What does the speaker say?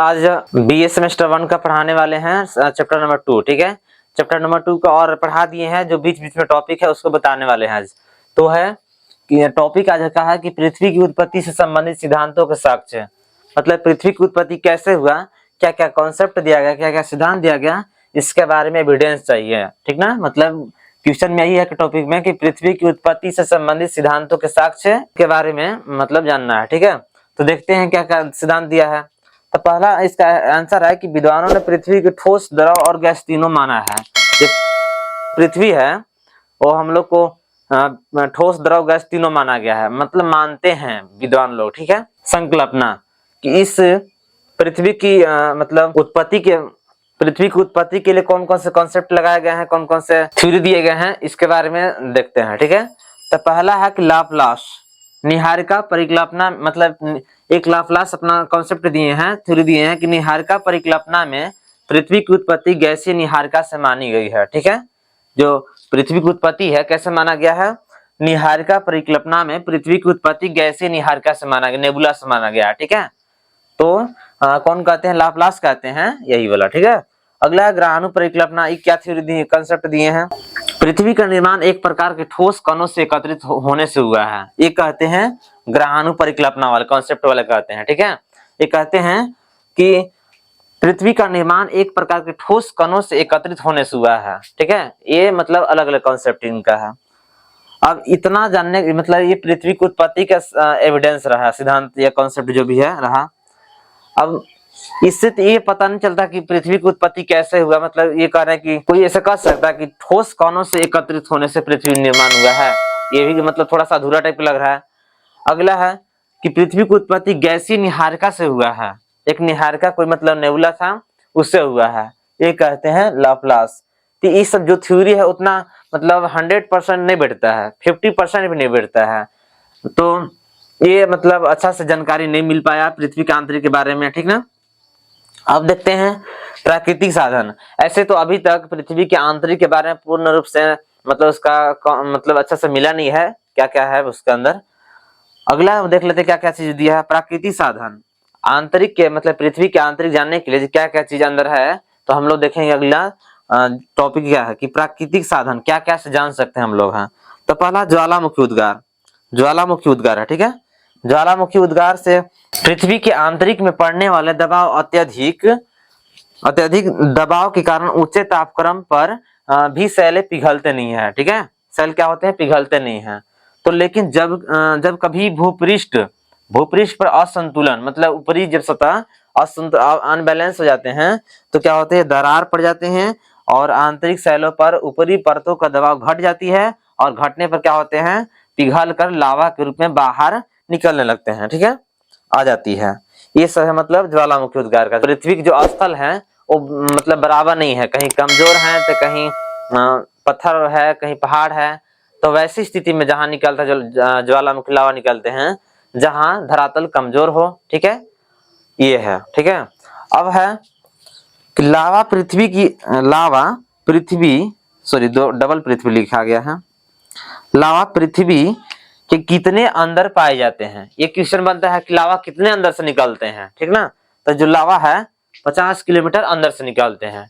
आज BA semester 1 का पढ़ाने वाले हैं चैप्टर नंबर 2। ठीक है, चैप्टर नंबर 2 का और पढ़ा दिए हैं, जो बीच बीच में टॉपिक है उसको बताने वाले हैं आज। तो है कि टॉपिक आज का है कि पृथ्वी की उत्पत्ति से संबंधित सिद्धांतों के साक्ष्य, मतलब पृथ्वी की उत्पत्ति कैसे हुआ, क्या क्या कॉन्सेप्ट दिया गया, क्या क्या सिद्धांत दिया गया, इसके बारे में एविडेंस चाहिए। ठीक ना, मतलब क्वेश्चन में यही है कि टॉपिक में कि पृथ्वी की उत्पत्ति से संबंधित सिद्धांतों के साक्ष्य के बारे में मतलब जानना है। ठीक है, तो देखते हैं क्या क्या सिद्धांत दिया है। तो पहला इसका आंसर है कि विद्वानों ने पृथ्वी को ठोस, द्रव और गैस तीनों माना है। जो पृथ्वी है वो हम लोग को ठोस, द्रव, गैस तीनों माना गया है, मतलब मानते हैं विद्वान लोग। ठीक है, संकल्पना कि इस पृथ्वी की मतलब उत्पत्ति के, पृथ्वी की उत्पत्ति के लिए कौन कौन से कॉन्सेप्ट लगाए गए हैं, कौन कौन से थ्योरी दिए गए हैं, इसके बारे में देखते हैं। ठीक है, तो पहला है कि लाप्लास निहारिका परिकल्पना, मतलब एक लाप्लास अपना कॉन्सेप्ट दिए हैं, थ्योरी दिए हैं कि निहारिका परिकल्पना में पृथ्वी की उत्पत्ति गैसीय निहारिका से मानी गई है। ठीक है, जो पृथ्वी की उत्पत्ति है कैसे माना गया है, निहारिका परिकल्पना में पृथ्वी की उत्पत्ति गैसीय निहारिका से माना गया, नेबुला से माना गया। ठीक है, तो कौन कहते हैं, लाप्लास कहते हैं, यही वाला। ठीक है, अगला ग्रहाणु परिकल्पना, ये क्या थ्योरी दी, कंसेप्ट दिए हैं, पृथ्वी का निर्माण एक प्रकार के ठोस कणों से एकत्रित होने से हुआ है, ये कहते हैं ग्रहाणु परिकल्पना वाले कॉन्सेप्ट वाले कहते हैं। ठीक है, ये कहते हैं कि पृथ्वी का निर्माण एक प्रकार के ठोस कणों से एकत्रित होने से हुआ है। ठीक है, ये मतलब अलग अलग कॉन्सेप्ट इनका है। अब इतना जानने मतलब ये पृथ्वी की उत्पत्ति का एविडेंस रहा, सिद्धांत या कॉन्सेप्ट जो भी है रहा। अब इससे तो ये पता नहीं चलता कि पृथ्वी की उत्पत्ति कैसे हुआ, मतलब ये कह रहे हैं कि कोई ऐसा कह सकता है कि ठोस कणों से एकत्रित होने से पृथ्वी निर्माण हुआ है, ये भी मतलब थोड़ा सा अधूरा टाइप लग रहा है। अगला है कि पृथ्वी की उत्पत्ति गैसीय निहारिका से हुआ है, एक निहारिका कोई मतलब नेबुला था उससे हुआ है, ये कहते हैं लाप्लास। तो ये सब जो थ्योरी है उतना मतलब 100% नहीं बैठता है, 50% भी नहीं बैठता है, तो ये मतलब अच्छा से जानकारी नहीं मिल पाया पृथ्वी के आंतरिक के बारे में। ठीक ना, अब देखते हैं प्राकृतिक साधन। ऐसे तो अभी तक पृथ्वी के आंतरिक के बारे में पूर्ण रूप से मतलब उसका मतलब अच्छा से मिला नहीं है, क्या क्या है उसके अंदर। अगला देख लेते हैं क्या क्या चीज दिया है, प्राकृतिक साधन आंतरिक के, मतलब पृथ्वी के आंतरिक जानने के लिए क्या क्या चीज अंदर है, तो हम लोग देखेंगे अगला टॉपिक क्या है कि प्राकृतिक साधन क्या क्या से जान सकते हैं हम लोग हैं। तो पहला ज्वालामुखी उद्गार, ज्वालामुखी उद्गार है। ठीक है, ज्वालामुखी उद्गार से पृथ्वी के आंतरिक में पड़ने वाले दबाव अत्यधिक दबाव के कारण ऊंचे तापक्रम पर भी सैले पिघलते नहीं है। ठीक है, सैल क्या होते हैं, पिघलते नहीं है। तो लेकिन जब कभी भूपृष्ठ पर असंतुलन, मतलब ऊपरी जब सतह अनबैलेंस हो जाते हैं तो क्या होते हैं, दरार पड़ जाते हैं और आंतरिक सैलों पर ऊपरी परतों का दबाव घट जाती है, और घटने पर क्या होते हैं, पिघल कर लावा के रूप में बाहर निकलने लगते हैं। ठीक है, आ जाती है। ये सब है मतलब ज्वालामुखी उद्गार का। पृथ्वी के जो स्थल है वो मतलब बराबर नहीं है, कहीं कमजोर है तो कहीं पत्थर है, कहीं पहाड़ है। तो वैसी स्थिति में जहां निकलता है ज्वालामुखी लावा निकलते हैं जहां धरातल कमजोर हो। ठीक है, ये है। ठीक है, अब है कि डबल पृथ्वी लिखा गया है, लावा पृथ्वी कि कितने अंदर पाए जाते हैं। ये क्वेश्चन बनता है कि लावा कितने अंदर से निकलते हैं। ठीक ना, तो जो लावा है 50 किलोमीटर अंदर से निकलते हैं।